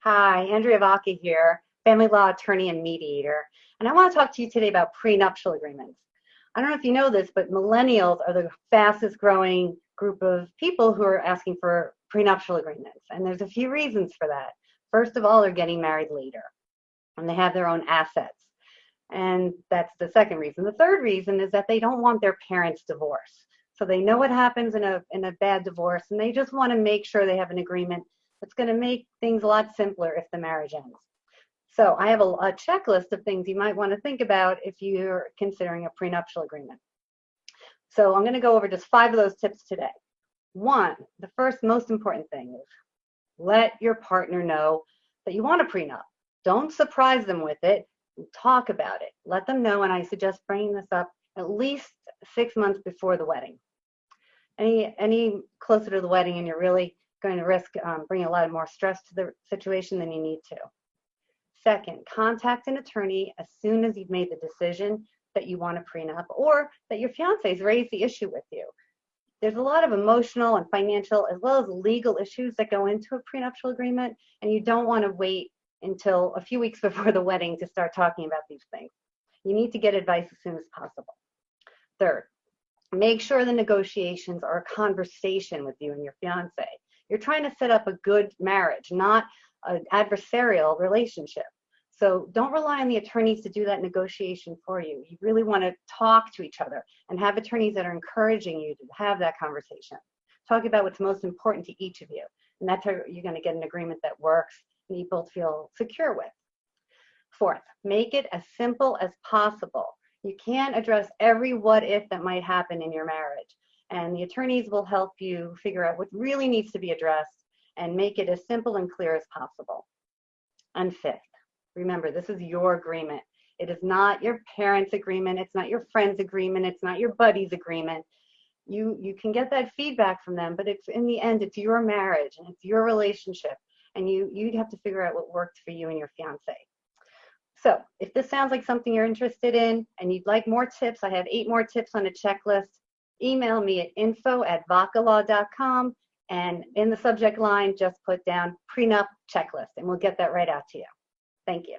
Hi, Andrea Vacca here, family law attorney and mediator. And I want to talk to you today about prenuptial agreements. I don't know if you know this, but millennials are the fastest growing group of people who are asking for prenuptial agreements. And there's a few reasons for that. First of all, they're getting married later and they have their own assets. And that's the second reason. The third reason is that they don't want their parents' divorce. So they know what happens in a bad divorce, and they just want to make sure they have an agreement that's going to make things a lot simpler if the marriage ends. So I have a checklist of things you might want to think about if you're considering a prenuptial agreement. So I'm going to go over just 5 of those tips today. One, the first most important thing is let your partner know that you want a prenup. Don't surprise them with it. Talk about it. Let them know, and I suggest bringing this up at least 6 months before the wedding. Any closer to the wedding and you're really going to risk bringing a lot more stress to the situation than you need to. Second, contact an attorney as soon as you've made the decision that you want a prenup or that your fiance has raised the issue with you. There's a lot of emotional and financial as well as legal issues that go into a prenuptial agreement, and you don't want to wait until a few weeks before the wedding to start talking about these things. You need to get advice as soon as possible. Third, make sure the negotiations are a conversation with you and your fiance. You're trying to set up a good marriage, not an adversarial relationship. So don't rely on the attorneys to do that negotiation for you. You really want to talk to each other and have attorneys that are encouraging you to have that conversation. Talk about what's most important to each of you. And that's how you're going to get an agreement that works and you both feel secure with. Fourth, make it as simple as possible. You can't address every what if that might happen in your marriage. And the attorneys will help you figure out what really needs to be addressed and make it as simple and clear as possible. And fifth, remember, this is your agreement. It is not your parents' agreement. It's not your friend's agreement. It's not your buddy's agreement. You can get that feedback from them, but it's in the end, it's your marriage and it's your relationship. And you'd have to figure out what works for you and your fiance. So if this sounds like something you're interested in and you'd like more tips, I have 8 more tips on a checklist. Email me at info@vaccalaw.com, and in the subject line, just put down prenup checklist and we'll get that right out to you. Thank you.